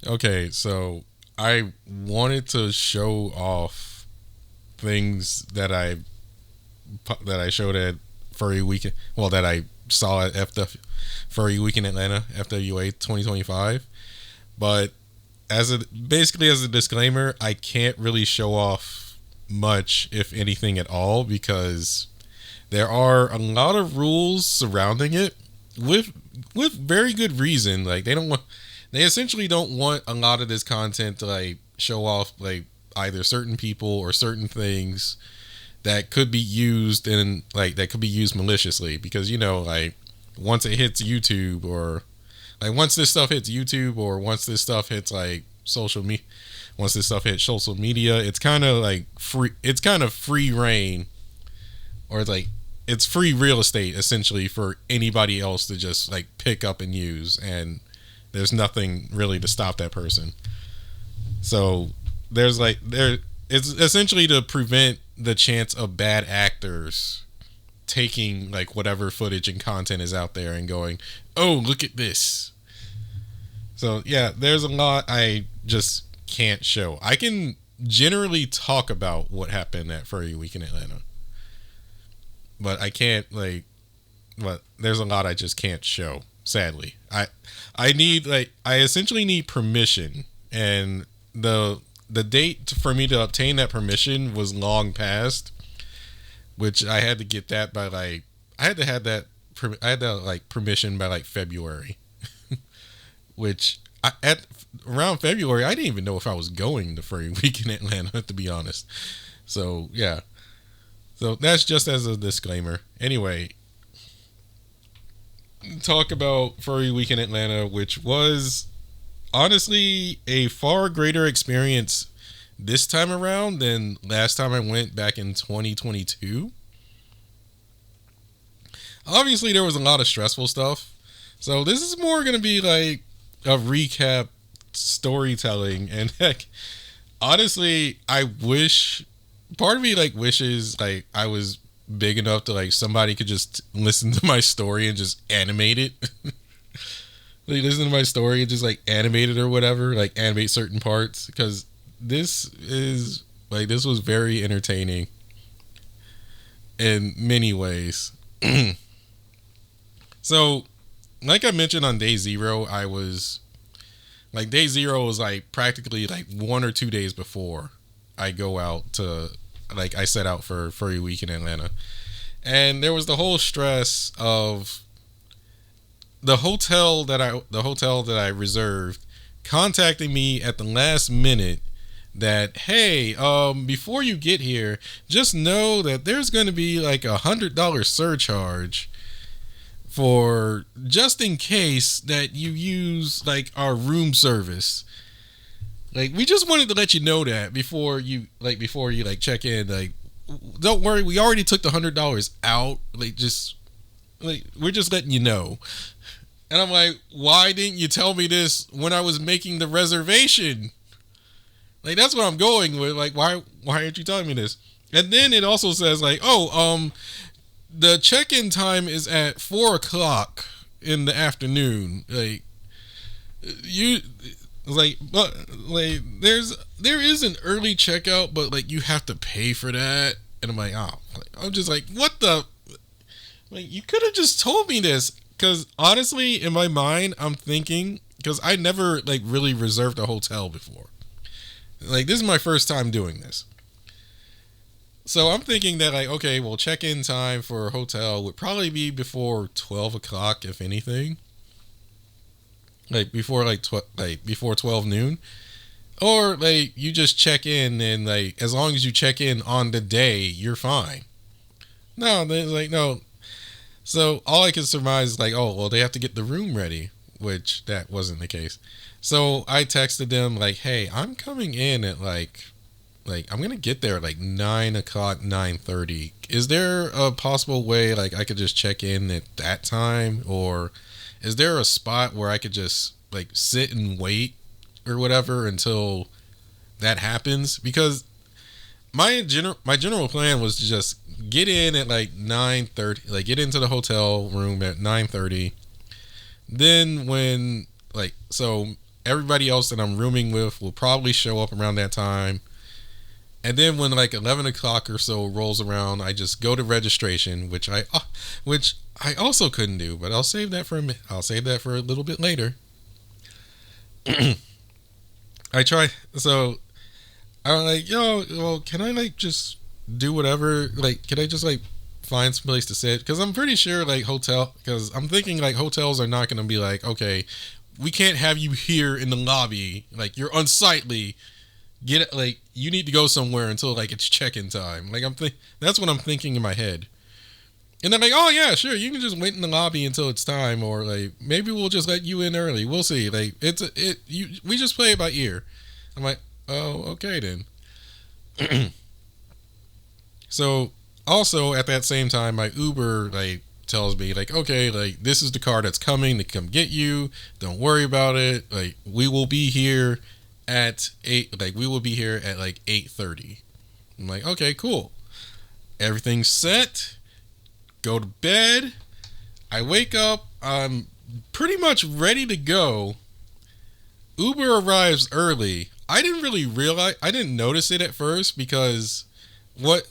Okay, so I wanted to show off things that I showed at Furry Weekend. Well, that I saw at Furry Week in Atlanta, FWA 2025. But basically as a disclaimer, I can't really show off much, if anything at all, because there are a lot of rules surrounding it with very good reason. Like they essentially don't want a lot of this content to like show off like either certain people or certain things that could be used in like that could be used maliciously, because like once it hits YouTube, or like once this stuff hits YouTube, or once this stuff hits like once this stuff hits social media, it's kind of like free reign, or it's free real estate essentially for anybody else to just like pick up and use, and there's nothing really to stop that person. So it's essentially to prevent the chance of bad actors taking like whatever footage and content is out there and going, "Oh, look at this." So yeah, there's a lot I just can't show. I can generally talk about what happened at Furry Week in Atlanta, but I can't like. But there's a lot I just can't show. Sadly, I essentially need permission, and the date for me to obtain that permission was long past, which I had to get that by like I had to have that I had that like permission by like February, which at around February I didn't even know if I was going to Furry Week in Atlanta, to be honest. So yeah, so that's just as a disclaimer. Anyway, talk about Furry Week in Atlanta, which was honestly a far greater experience this time around than last time I went back in 2022. Obviously, there was a lot of stressful stuff. So this is more going to be like a recap storytelling. And heck, honestly, I wish, part of me like wishes like I was big enough to like somebody could just listen to my story and just animate it. Like listen to my story and just like animate it or whatever, like animate certain parts, because this was very entertaining in many ways. So, like I mentioned on day zero, I was like day zero was like practically like 1 or 2 days before I go out to like I set out for Furry Week in Atlanta, and there was the whole stress of the hotel that I reserved contacting me at the last minute that, hey, before you get here, just know that there's going to be like $100 surcharge for just in case that you use like our room service. Like we just wanted to let you know that before you like check in. Like don't worry, we already took the $100 out. Like we're just letting you know. And I'm like, why didn't you tell me this when I was making the reservation? Like that's what I'm going with. Like why aren't you telling me this? And then it also says like, oh, the check-in time is at 4 o'clock in the afternoon. Like you but like there is an early checkout, but like you have to pay for that. And I'm like, oh, I'm just like, what the, like you could have just told me this. Because honestly, in my mind, I'm thinking, because I never like really reserved a hotel before. Like this is my first time doing this. So I'm thinking that like, okay, well, check-in time for a hotel would probably be before 12 o'clock, if anything. Like before before 12 noon. Or like you just check in, and like as long as you check in on the day, you're fine. No, they're like, no. So all I can surmise is like, oh, well, they have to get the room ready, which that wasn't the case. So I texted them like, hey, I'm coming in at like I'm gonna get there at like 9 o'clock, 9:30. Is there a possible way like I could just check in at that time, or is there a spot where I could just like sit and wait or whatever until that happens? Because my general plan was to just get in at like 9:30, like get into the hotel room at 9:30. Then when like so everybody else that I'm rooming with will probably show up around that time. And then when like 11 o'clock or so rolls around, I just go to registration, which I also couldn't do, but I'll save that for a little bit later. I try, so I'm like, yo, well, can I like just do whatever? Like, can I just like find some place to sit? Because I'm pretty sure because I'm thinking like hotels are not going to be like, okay, we can't have you here in the lobby. Like, you're unsightly. Get it? Like, you need to go somewhere until like it's check-in time. Like, that's what I'm thinking in my head. And they're like, oh yeah, sure, you can just wait in the lobby until it's time, or like maybe we'll just let you in early. We'll see. Like, we just play it by ear. I'm like, oh, okay then. So also at that same time, my Uber like tells me like, okay, like this is the car that's coming to come get you. Don't worry about it. Like, we will be here at 8. Like, we will be here at like 8:30. I'm like, okay, cool. Everything's set. Go to bed. I wake up. I'm pretty much ready to go. Uber arrives early. I didn't notice it at first, because what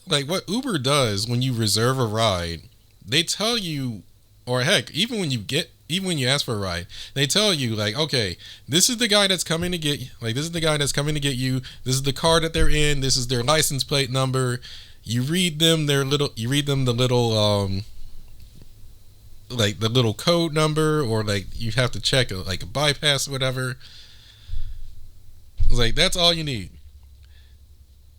Uber does when you reserve a ride, they tell you, or heck, even when you ask for a ride, they tell you like, okay, this is the guy that's coming to get you. Like, this is the guy that's coming to get you. This is the car that they're in. This is their license plate number. You read them the little like the little code number, or like you have to check a bypass or whatever. Like, that's all you need.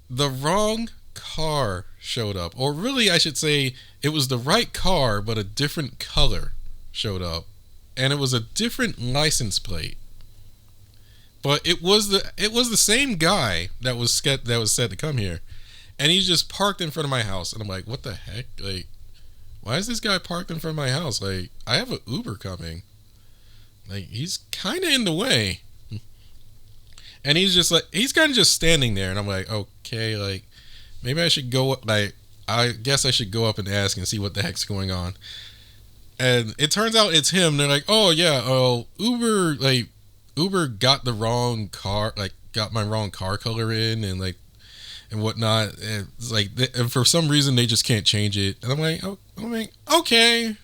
The wrong car showed up, or really I should say it was the right car but a different color showed up, and it was a different license plate. But it was the same guy that was set to come here. And he's just parked in front of my house. And I'm like, what the heck? Like, why is this guy parked in front of my house? Like, I have an Uber coming. Like, he's kind of in the way. And he's just like, he's kind of just standing there. And I'm like, okay, like, maybe I should go, like, I guess I should go up and ask and see what the heck's going on. And it turns out it's him. They're like, oh, yeah, Uber got the wrong car, like, got my wrong car color in, and like, and whatnot. And it's like, and for some reason they just can't change it. And I'm like, okay,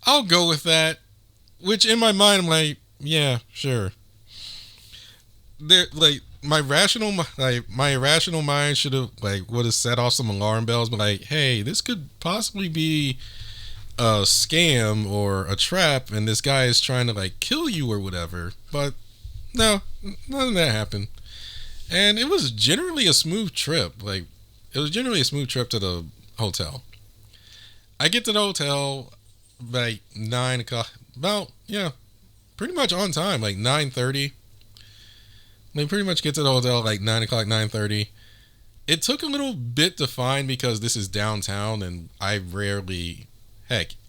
I'll go with that. Which in my mind, I'm like, yeah, sure. There, like, my irrational mind should have would have set off some alarm bells, but like, hey, this could possibly be a scam or a trap, and this guy is trying to like kill you or whatever. But no, none of that happened. And it was generally a smooth trip. Like, it was generally a smooth trip to the hotel. I get to the hotel by 9 o'clock. Pretty much on time, like 9:30. They pretty much get to the hotel like 9 o'clock, 9:30. It took a little bit to find, because this is downtown, and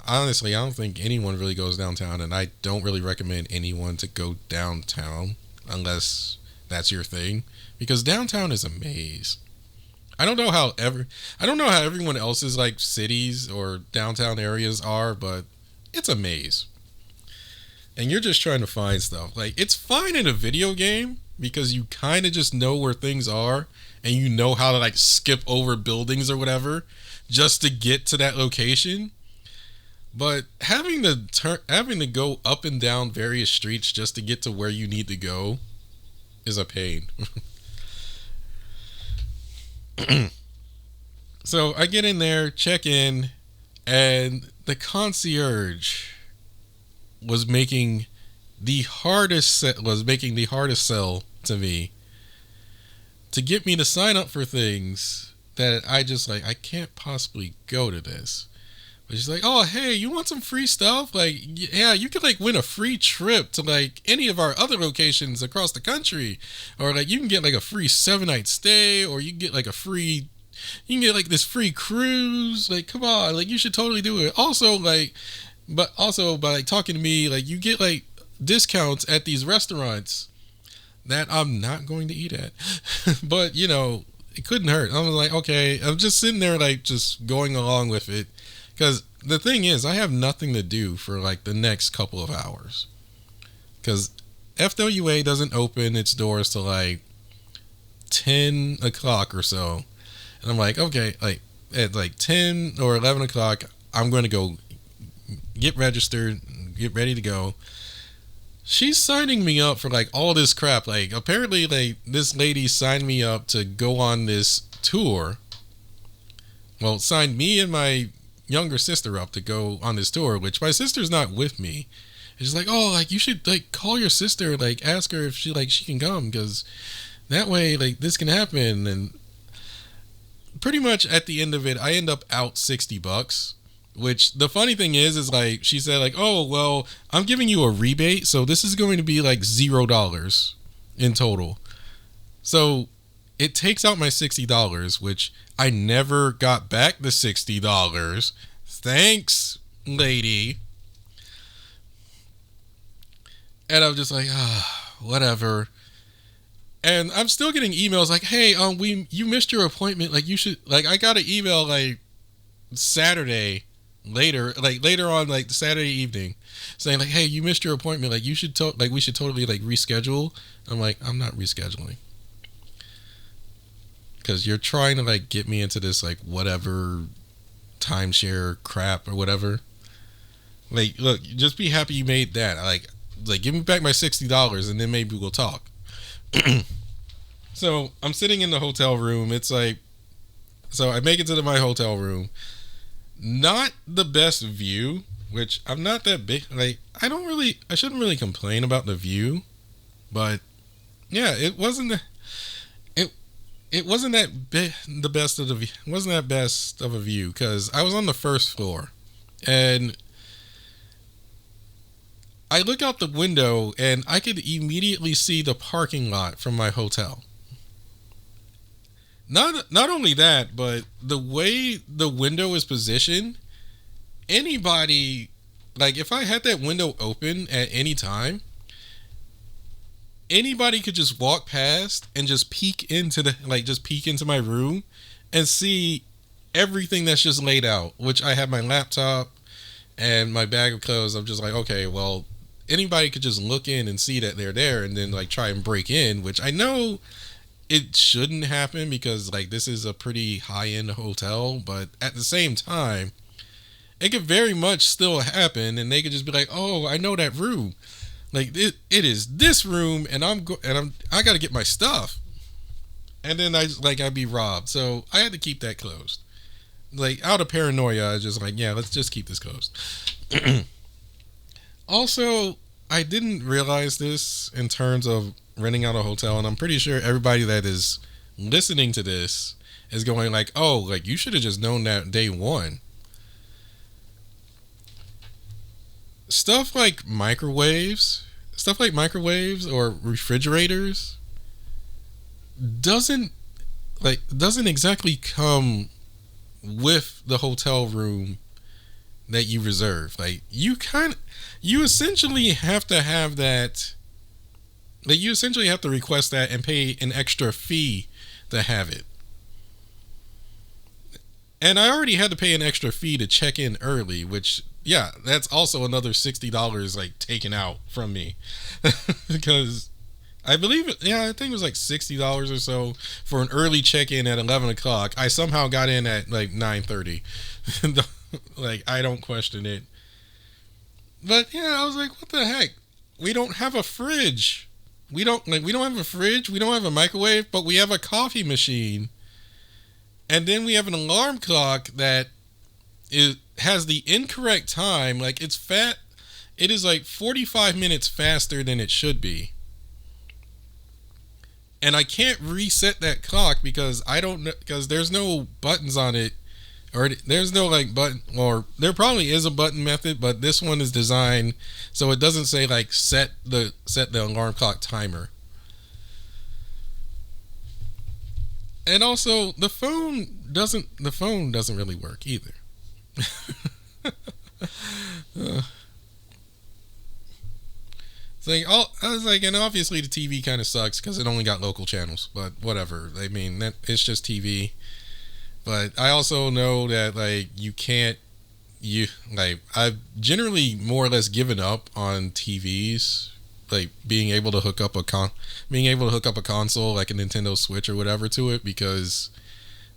honestly, I don't think anyone really goes downtown, and I don't really recommend anyone to go downtown unless that's your thing. Because downtown is a maze. I don't know how everyone else's like cities or downtown areas are, but it's a maze. And you're just trying to find stuff. Like, it's fine in a video game because you kind of just know where things are, and you know how to like skip over buildings or whatever just to get to that location. But having to go up and down various streets just to get to where you need to go is a pain. So I get in there, check in, and the concierge was making the hardest sell to me to get me to sign up for things that I just like, I can't possibly go to this. But she's like, oh, hey, you want some free stuff? Like, yeah, you could like win a free trip to like any of our other locations across the country. Or like, you can get like a free 7-night stay, or you can get like this free cruise. Like, come on, like, you should totally do it. Also, like, but also by like talking to me, like, you get like discounts at these restaurants that I'm not going to eat at. But, you know, it couldn't hurt. I was like, okay, I'm just sitting there like just going along with it. Because the thing is, I have nothing to do for like the next couple of hours. FWA doesn't open its doors till like 10 o'clock or so. And I'm like, okay, like at like 10 or 11 o'clock, I'm going to go get registered, get ready to go. She's signing me up for like all this crap. Like apparently like this lady signed me up to go on this tour. Well, signed me and my younger sister up to go on this tour, which my sister's not with me. And she's like, oh, like you should like call your sister, like ask her if she can come, because that way like this can happen. And pretty much at the end of it, I end up out $60. Which the funny thing is like she said like, oh well, I'm giving you a rebate, so this is going to be like $0 in total. So it takes out my $60, which I never got back the $60. Thanks, lady. And I'm just like, whatever. And I'm still getting emails like, hey, you missed your appointment. Like you should, like I got an email like Saturday later on like Saturday evening saying like, hey, you missed your appointment. Like you should we should totally like reschedule. I'm like, I'm not rescheduling. Because you're trying to like get me into this like whatever timeshare crap or whatever. Like, look, just be happy you made that. Like give me back my $60 and then maybe we'll talk. So I'm sitting in the hotel room. It's like, so I make it to my hotel room. Not the best view, which I'm not that big. Like I shouldn't really complain about the view, but yeah, it wasn't that the best of the view. It wasn't that best of a view because I was on the first floor, and I look out the window and I could immediately see the parking lot from my hotel. Not only that, but the way the window is positioned, anybody, like if I had that window open at any time, anybody could just walk past and just peek into my room and see everything that's just laid out, which I have my laptop and my bag of clothes. I'm just like, okay, well, anybody could just look in and see that they're there and then like try and break in, which I know it shouldn't happen because like this is a pretty high-end hotel, but at the same time, it could very much still happen and they could just be like, oh, I know that room. Like it is this room and I got to get my stuff. And then I'd be robbed. So I had to keep that closed. Like out of paranoia, I was just like, yeah, let's just keep this closed. Also, I didn't realize this in terms of renting out a hotel, and I'm pretty sure everybody that is listening to this is going like, oh, like you should have just known that day one. Stuff like microwaves or refrigerators doesn't exactly come with the hotel room that you reserve. Like you essentially have to have that. Like you essentially have to request that and pay an extra fee to have it. And I already had to pay an extra fee to check in early, which, yeah, that's also another $60 like taken out from me. Because I think it was like $60 or so for an early check-in at 11 o'clock. I somehow got in at like 9:30. Like, I don't question it. But yeah, I was like, what the heck? We don't have a fridge. We don't have a fridge. We don't have a microwave, but we have a coffee machine. And then we have an alarm clock that has the incorrect time. Like it's fat. It is like 45 minutes faster than it should be. And I can't reset that clock because I don't know, because there's no buttons on it, or there's no like button, or there probably is a button method, but this one is designed so it doesn't say like set the alarm clock timer. And also the phone doesn't really work either. It's like, I was like, and obviously the TV kind of sucks because it only got local channels, but whatever. I mean, it's just TV. But I also know that like I've generally more or less given up on TVs like being able to hook up a console like a Nintendo Switch or whatever to it, because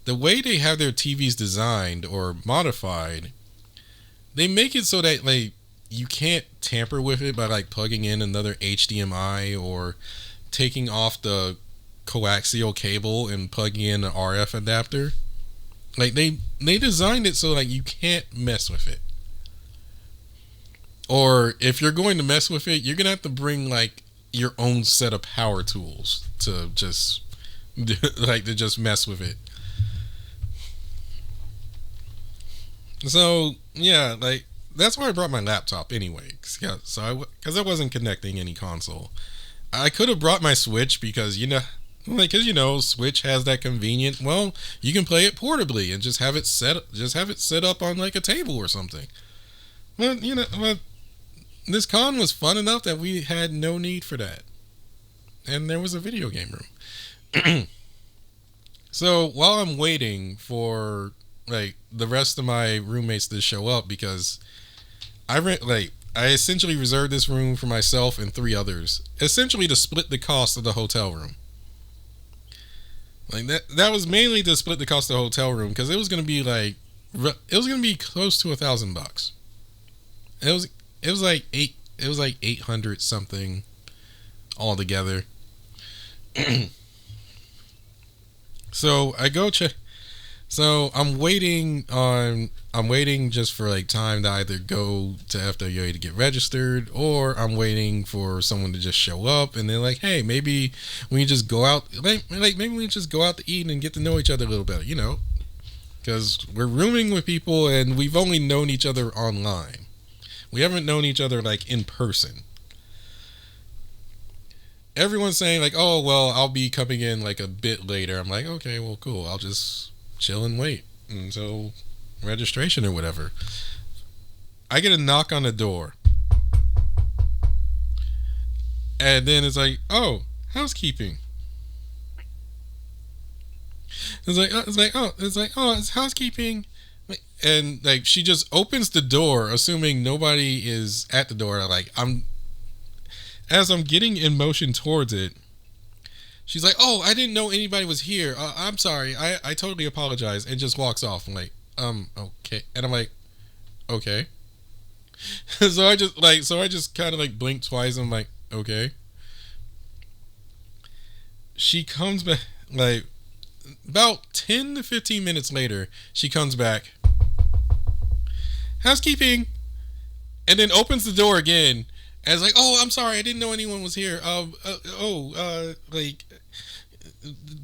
the way they have their TVs designed or modified, they make it so that like you can't tamper with it by like plugging in another HDMI or taking off the coaxial cable and plugging in an RF adapter. Like they designed it so like you can't mess with it. Or if you're going to mess with it, you're gonna have to bring like your own set of power tools to just mess with it. So yeah, like that's why I brought my laptop anyway. Because I wasn't connecting any console. I could have brought my Switch because Switch has that convenient. Well, you can play it portably and just have it set up on like a table or something. But this con was fun enough that we had no need for that, and there was a video game room. So while I'm waiting for like the rest of my roommates to show up, because I essentially reserved this room for myself and 3 others, essentially to split the cost of the hotel room. Like that was mainly to split the cost of the hotel room, because it was gonna be close to $1,000. It was like 800 something altogether. So I go check. So I'm waiting just for like time to either go to FWA to get registered, or I'm waiting for someone to just show up, and they're like, hey, maybe we just go out, maybe we just go out to eat and get to know each other a little better, because we're rooming with people and we've only known each other online. We haven't known each other like in person. Everyone's saying like, oh, well, I'll be coming in like a bit later. I'm like, okay, well, cool. I'll just chill and wait until registration or whatever. I get a knock on the door. And then it's like, oh, housekeeping. It's housekeeping. And like she just opens the door, assuming nobody is at the door. As I'm getting in motion towards it, she's like, "Oh, I didn't know anybody was here. I'm sorry. I totally apologize," and just walks off. I'm like, okay. And I'm like, okay. so I just kind of like blink twice. I'm like, okay. She comes back like about 10 to 15 minutes later. She comes back. Housekeeping, and then opens the door again, and it's like, oh, I'm sorry, I didn't know anyone was here.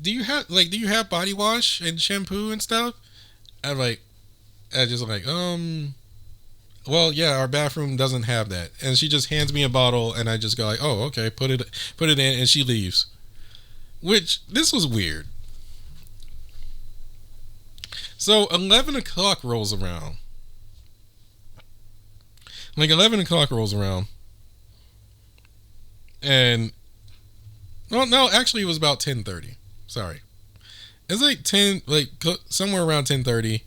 Do you have body wash and shampoo and stuff? Well, yeah, our bathroom doesn't have that. And she just hands me a bottle, and I just go like, oh, okay, put it in, and she leaves. Which, this was weird. So 11 o'clock rolls around. Like 11 o'clock rolls around, and no, actually it was about 10:30. Sorry, it's like 10, like somewhere around 10:30.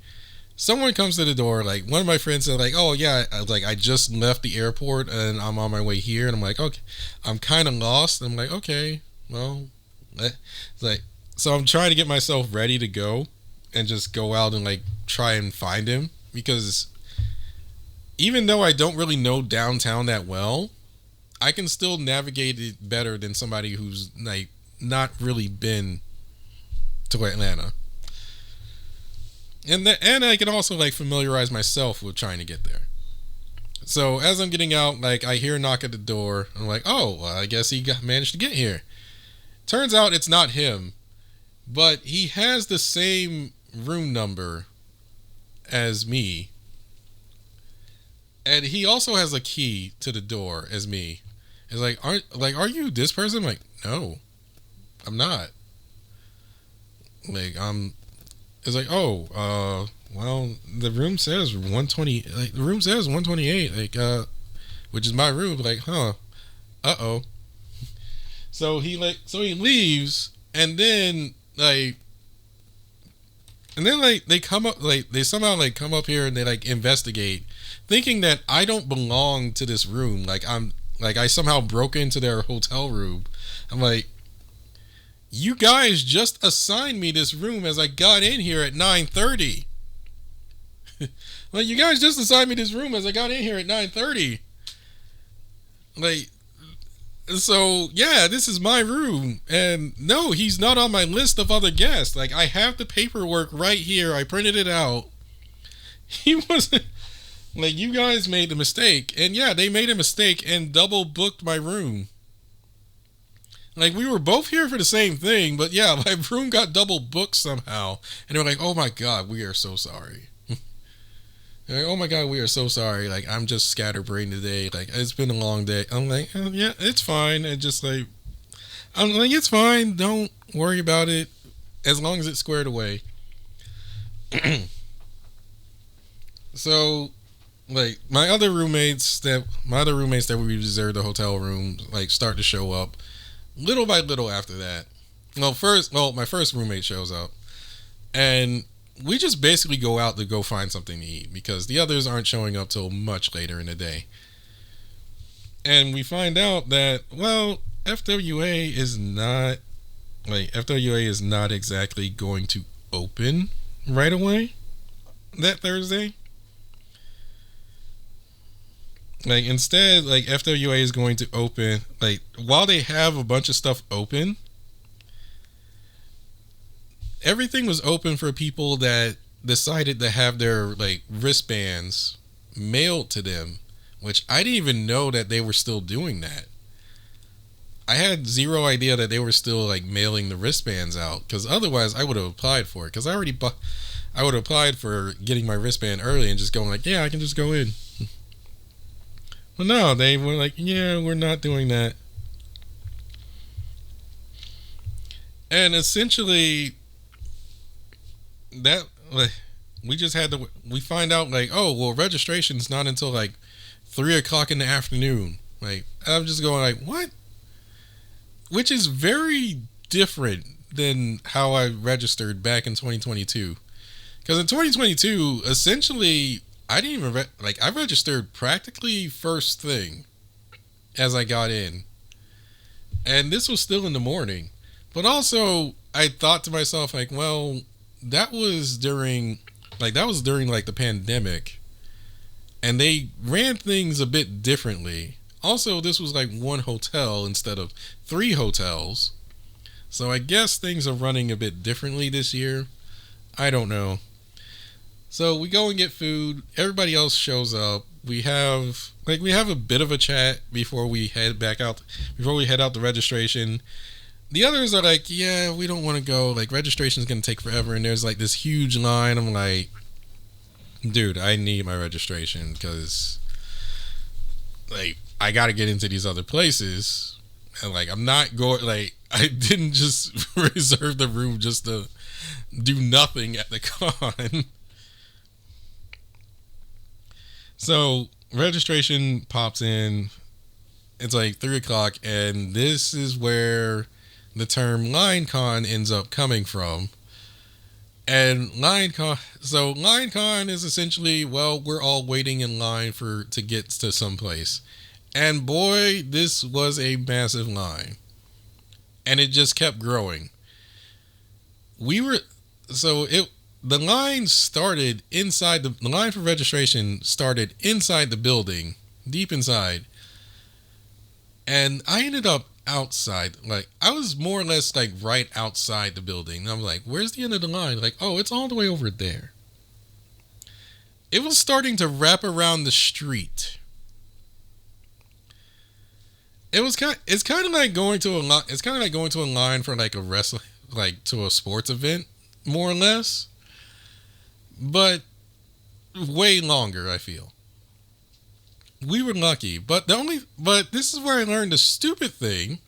Someone comes to the door. Like one of my friends said, like, "Oh yeah, I just left the airport and I'm on my way here." And I'm like, "Okay, I'm kind of lost." And I'm like, "Okay, well," it's like, so I'm trying to get myself ready to go and just go out and like try and find him, because even though I don't really know downtown that well, I can still navigate it better than somebody who's like not really been to Atlanta. And I can also like familiarize myself with trying to get there. So as I'm getting out, like I hear a knock at the door. I'm like, oh, well, I guess he managed to get here. Turns out it's not him, but he has the same room number as me. And he also has a key to the door as me. It's like, are you this person? I'm like, no, I'm not. Like, it's like, oh, well, the room says 120. Like, the room says 128. Like, which is my room. Like, huh? Uh-oh. So he leaves, and then they come up, like they somehow like come up here and they like investigate, thinking that I don't belong to this room. Like Like, I somehow broke into their hotel room. I'm like, you guys just assigned me this room as I got in here at 9:30. Like, you guys just assigned me this room as I got in here at 9:30. Like, so yeah, this is my room. And no, he's not on my list of other guests. Like, I have the paperwork right here. I printed it out. He wasn't. Like, you guys made the mistake. And yeah, they made a mistake and double booked my room. Like, we were both here for the same thing, but yeah, my room got double booked somehow. And they're like, oh my God, we are so sorry. Like, oh my God, we are so sorry. Like, I'm just scatterbrained today. Like, it's been a long day. I'm like, oh, yeah, it's fine. And just like, I'm like, it's fine. Don't worry about it. As long as it's squared away. So, like, my other roommates that we reserved the hotel room, like, start to show up little by little after that. My first roommate shows up, and we just basically go out to go find something to eat because the others aren't showing up till much later in the day. And we find out that, well, FWA is not exactly going to open right away that Thursday. Like, instead, like, FWA is going to open, like, while they have a bunch of stuff open, everything was open for people that decided to have their, like, wristbands mailed to them, which I didn't even know that they were still doing that. I had zero idea that they were still, like, mailing the wristbands out, because otherwise I would have applied for it, because I would have applied for getting my wristband early and just going like, yeah, I can just go in. Well, no, they were like, yeah, we're not doing that. And essentially, that, like, we find out, like, oh, well, registration's not until, like, 3 o'clock in the afternoon. Like, I'm just going like, what? Which is very different than how I registered back in 2022. Because in 2022, essentially, I didn't even, I registered practically first thing as I got in. And this was still in the morning. But also, I thought to myself, like, well, that was during the pandemic. And they ran things a bit differently. Also, this was like one hotel instead of 3 hotels. So I guess things are running a bit differently this year. I don't know. So we go and get food. Everybody else shows up. We have a bit of a chat before we head out the registration. The others are like, yeah, we don't want to go. Like, registration's going to take forever. And there's like this huge line. I'm like, dude, I need my registration because, like, I got to get into these other places. And, like, I'm not going, like, I didn't just reserve the room just to do nothing at the con. So, registration pops in. It's like 3 o'clock, and this is where the term LineCon ends up coming from. And LineCon is essentially, well, we're all waiting in line to get to someplace. And boy, this was a massive line. And it just kept growing. The line started inside the line for registration started inside the building, deep inside. And I ended up outside. Like, I was more or less like right outside the building. I'm like, where's the end of the line? Like, oh, it's all the way over there. It was starting to wrap around the street. It's kind of like going to a line for like a wrestling, like to a sports event, more or less. But way longer, I feel. We were lucky, but this is where I learned the stupid thing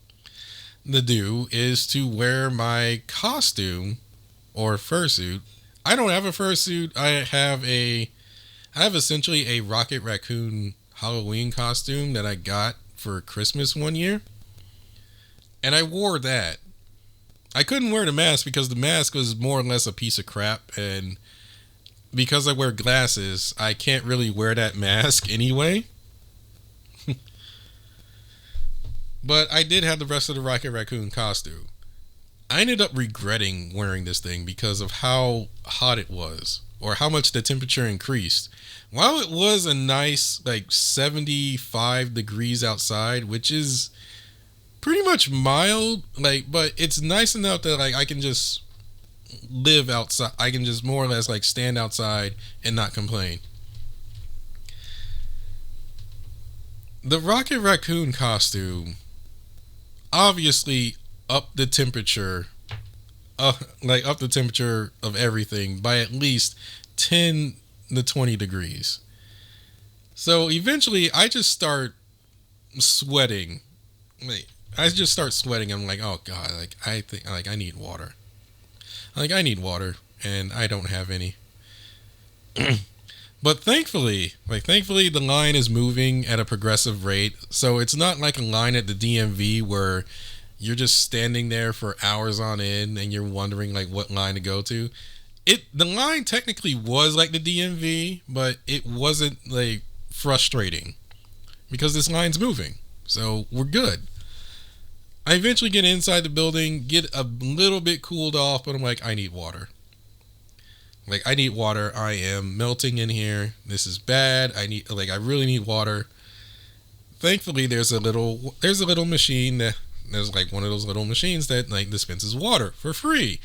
to do is to wear my costume or fursuit. I don't have a fursuit. I have essentially a Rocket Raccoon Halloween costume that I got for Christmas one year. And I wore that. I couldn't wear the mask because the mask was more or less a piece of crap, and because I wear glasses, I can't really wear that mask anyway. But I did have the rest of the Rocket Raccoon costume. I ended up regretting wearing this thing because of how hot it was, or how much the temperature increased. While it was a nice like 75 degrees outside, which is pretty much mild, like, but it's nice enough that like I can just live outside. I can just more or less like stand outside and not complain. The Rocket Raccoon costume obviously up the temperature, like up the temperature of everything by at least 10 to 20 degrees. So eventually I just start sweating. Like, I just start sweating. I'm like, oh God, like I think like I need water. Like I need water and I don't have any. But thankfully the line is moving at a progressive rate. So it's not like a line at the DMV where you're just standing there for hours on end and you're wondering like what line to go to. The line technically was like the DMV, but it wasn't like frustrating because this line's moving. So we're good. I eventually get inside the building, get a little bit cooled off, but I'm like, I need water. Like I need water. I am melting in here. This is bad. I really need water. Thankfully there's a little machine that there's like one of those little machines that like dispenses water for free.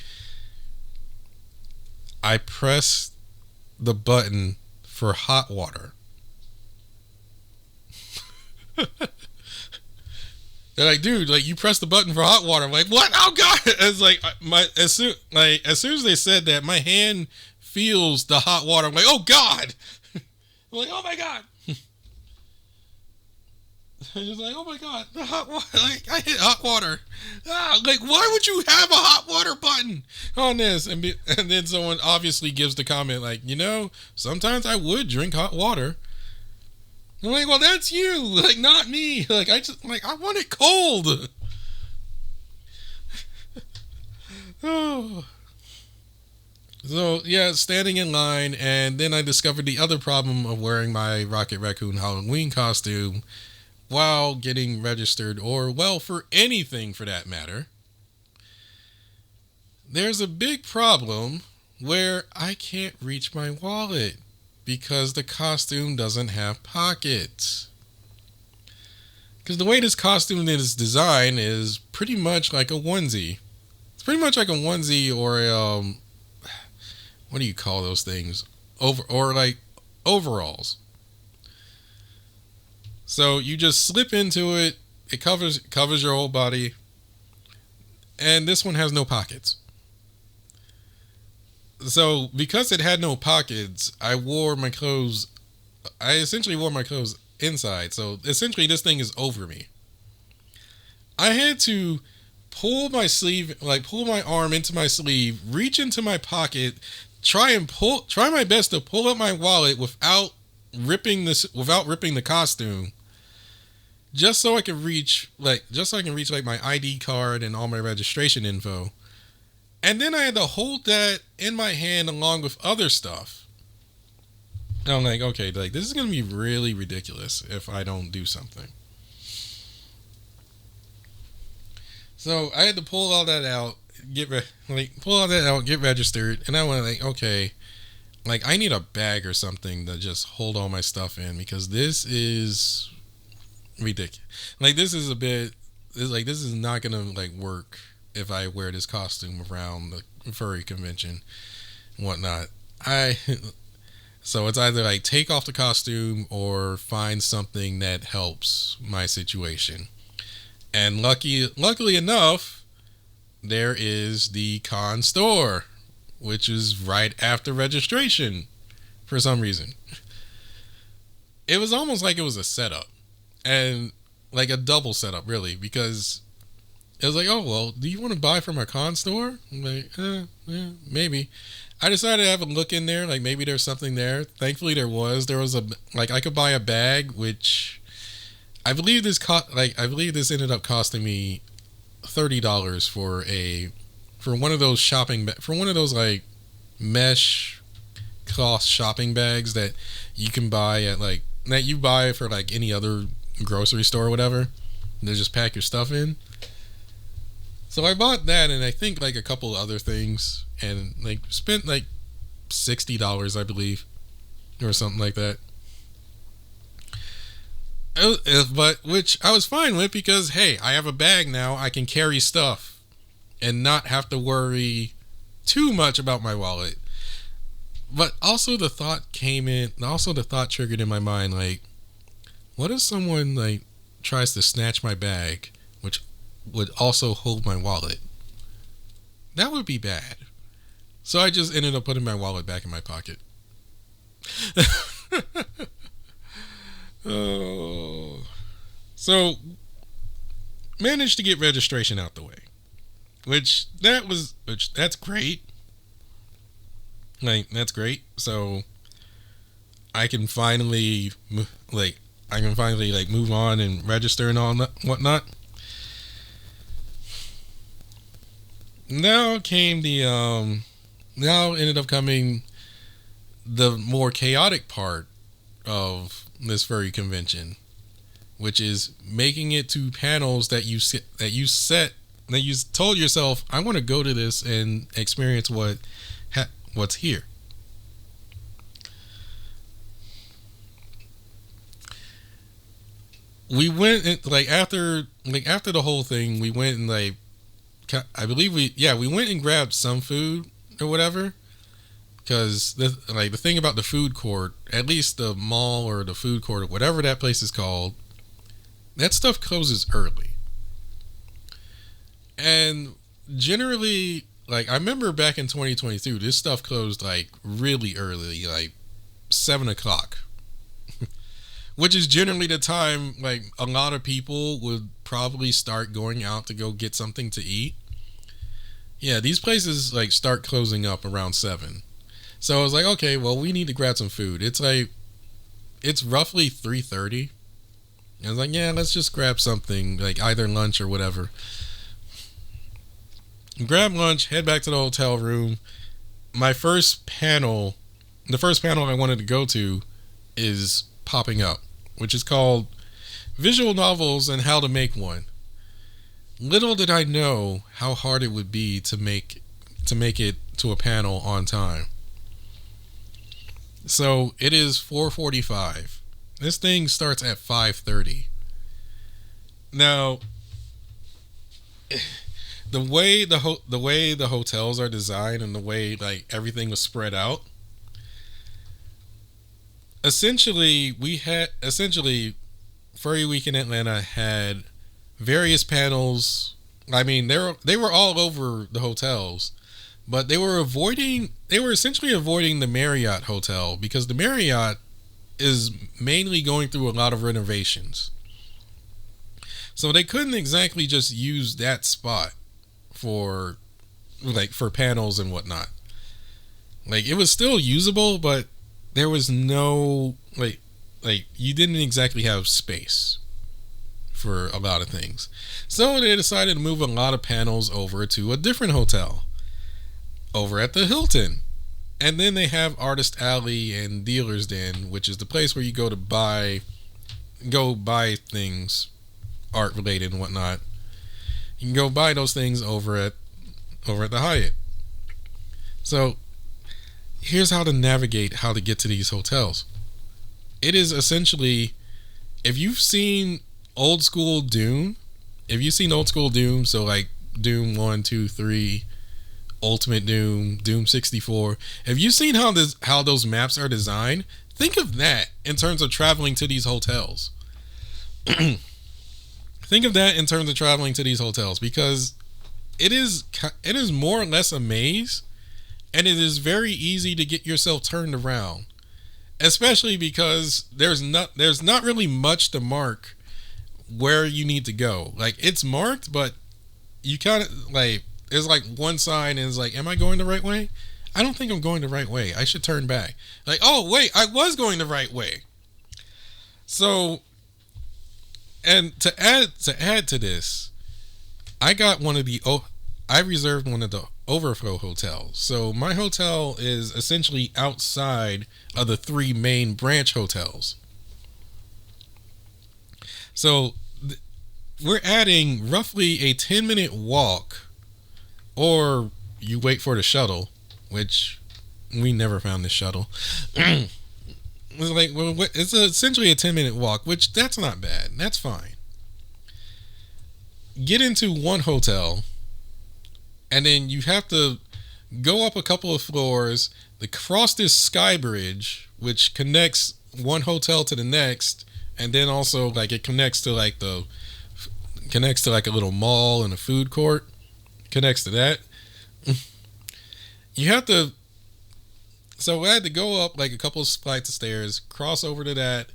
I press the button for hot water. They're like, dude, like you press the button for hot water. I'm like, what? Oh God! It's like as soon as they said that, my hand feels the hot water. I'm like, oh God! I'm like, oh my God! I'm just like, oh my God, the hot water! Like I hit hot water. Like why would you have a hot water button on this? And then someone obviously gives the comment like, sometimes I would drink hot water. I'm like, well, that's you, like not me. Like I want it cold. Oh. So yeah, standing in line, and then I discovered the other problem of wearing my Rocket Raccoon Halloween costume while getting registered, or well, for anything for that matter. There's a big problem where I can't reach my wallet because the costume doesn't have pockets. Because the way this costume is designed is pretty much like a onesie. It's pretty much like a onesie or a, what do you call those things? Or like overalls. So you just slip into it. It covers your whole body. And this one has no pockets. So because it had no pockets, I essentially wore my clothes inside. So essentially this thing is over me. I had to pull my arm into my sleeve, reach into my pocket, try my best to pull up my wallet without ripping the costume, just so I can reach my ID card and all my registration info. And then I had to hold that in my hand along with other stuff. And I'm like, okay, like this is gonna be really ridiculous if I don't do something. So I had to pull all that out, get registered, and I went like, okay, like I need a bag or something to just hold all my stuff in because this is ridiculous. Like this is not gonna like work if I wear this costume around the furry convention and whatnot. So it's either like take off the costume or find something that helps my situation. And luckily enough, there is the con store, which is right after registration for some reason. It was almost like it was a setup, and like a double setup really, because it was like, oh, well, do you want to buy from our con store? I'm like, yeah, maybe. I decided to have a look in there, like maybe there's something there. Thankfully there was I could buy a bag, which I believe this ended up costing me $30 for one of those like mesh cloth shopping bags that you can buy at that you buy for like any other grocery store or whatever. to just pack your stuff in. So I bought that, and I think like a couple other things, and like spent like $60, I believe, or something like that. But which I was fine with, because hey, I have a bag now. I can carry stuff and not have to worry too much about my wallet. But also the thought triggered in my mind, like, what if someone like tries to snatch my bag, which would also hold my wallet? That would be bad. So I just ended up putting my wallet back in my pocket. Oh. So managed to get registration out the way, which that's great. Like, that's great. So I can finally move on and register and all that whatnot. Now ended up coming the more chaotic part of this furry convention, which is making it to panels that you told yourself, I want to go to this and experience what's here. We went after the whole thing, we went and I believe we went and grabbed some food or whatever, because the thing about the food court, at least the mall or the food court or whatever that place is called, that stuff closes early. And generally, I remember back in 2022, this stuff closed really early, 7 o'clock. Which is generally the time a lot of people would probably start going out to go get something to eat. Yeah, these places start closing up around 7. So I was like, okay, well, we need to grab some food. It's roughly 3:30. I was like, yeah, let's just grab something, either lunch or whatever. Grab lunch, head back to the hotel room. The first panel I wanted to go to is popping up, which is called Visual Novels and How to Make One. Little did I know how hard it would be to make it to a panel on time. So it is 4:45. This thing starts at 5:30. Now, the way the hotels are designed and the way everything was spread out, essentially Furry Week in Atlanta had various panels. I mean, they were all over the hotels, but they were essentially avoiding the Marriott hotel, because the Marriott is mainly going through a lot of renovations. So they couldn't exactly just use that spot for panels and whatnot. It was still usable, but there was no you didn't exactly have space for a lot of things. So they decided to move a lot of panels over to a different hotel over at the Hilton. And then they have Artist Alley and Dealer's Den, which is the place where you go buy things, art related and whatnot. You can go buy those things over at the Hyatt. So here's how to navigate how to get to these hotels. It is essentially, if you've seen old school Doom, so Doom 1, 2, 3, Ultimate Doom, Doom 64, have you seen how those maps are designed? Think of that in terms of traveling to these hotels. Think of that in terms of traveling to these hotels, because it is more or less a maze, and it is very easy to get yourself turned around, especially because there's not really much to mark where you need to go. It's marked, but you kind of there's one sign and it's am I going the right way? I don't think I'm going the right way. I should turn back. Oh wait, I was going the right way. So, and to add to this, I reserved one of the overflow hotels. So my hotel is essentially outside of the 3 main branch hotels. So we're adding roughly a 10-minute walk, or you wait for the shuttle, which we never found the shuttle. It's like, well, it's essentially a 10-minute walk, which that's not bad. That's fine. Get into one hotel, and then you have to go up a couple of floors to cross this sky bridge, which connects one hotel to the next, and then also like it connects to like a little mall and a food court. Connects to that. You have to. So I had to go up like a couple of flights of stairs, cross over to that,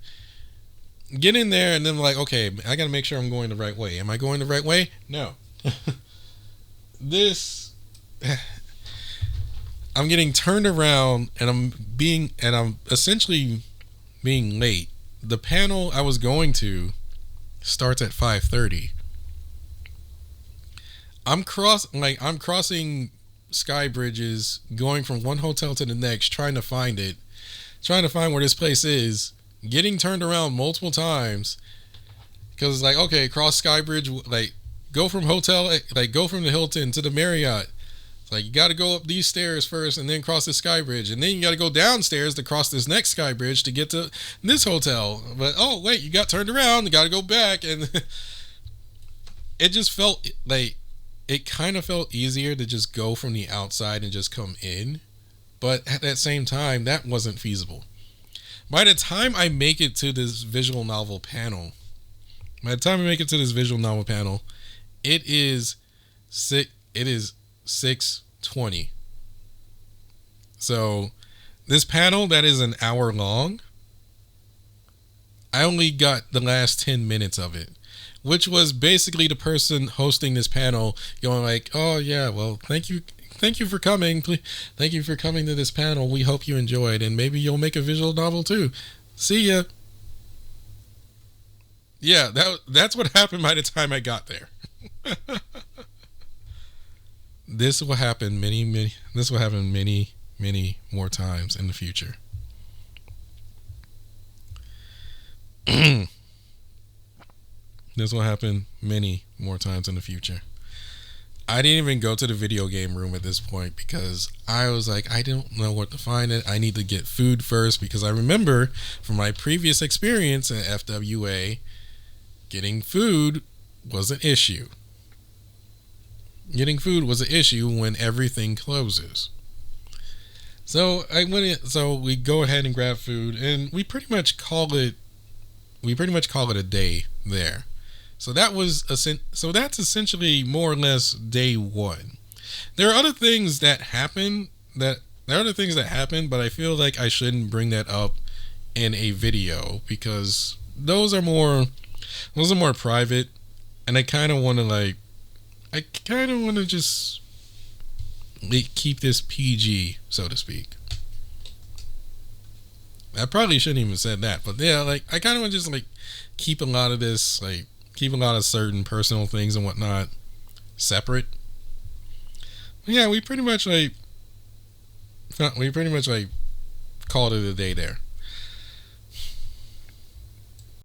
get in there, and then like, okay, I got to make sure I'm going the right way. Am I going the right way? No. I'm getting turned around, and I'm essentially being late. The panel I was going to starts at 5:30. I'm crossing sky bridges, going from one hotel to the next, trying to find where this place is, getting turned around multiple times because it's like, okay, cross sky bridge, like go from the Hilton to the Marriott. It's like you got to go up these stairs first and then cross the sky bridge, and then you got to go downstairs to cross this next sky bridge to get to this hotel. But oh wait, you got turned around, you got to go back, and it just felt like. It kind of felt easier to just go from the outside and just come in. But at that same time, that wasn't feasible. By the time I make it to this visual novel panel, it is 6:20. So this panel that is an hour long, I only got the last 10 minutes of it. Which was basically the person hosting this panel going like, oh yeah, well, thank you for coming. Thank you for coming to this panel. We hope you enjoyed, and maybe you'll make a visual novel too. See ya. Yeah, that's what happened by the time I got there. This will happen many more times in the future. This will happen many more times in the future. I didn't even go to the video game room at this point because I was like, I don't know where to find it. I need to get food first because I remember from my previous experience at FWA, getting food was an issue. Getting food was an issue when everything closes. So we go ahead and grab food, and we pretty much call it a day there. So that's essentially more or less day one. There are other things that happen, but I feel like I shouldn't bring that up in a video because those are more private, and I kind of want to just keep this PG, so to speak. I probably shouldn't even said that, but yeah, like I kind of want to just like keep a lot of certain personal things and whatnot separate. Yeah, we pretty much called it a day there.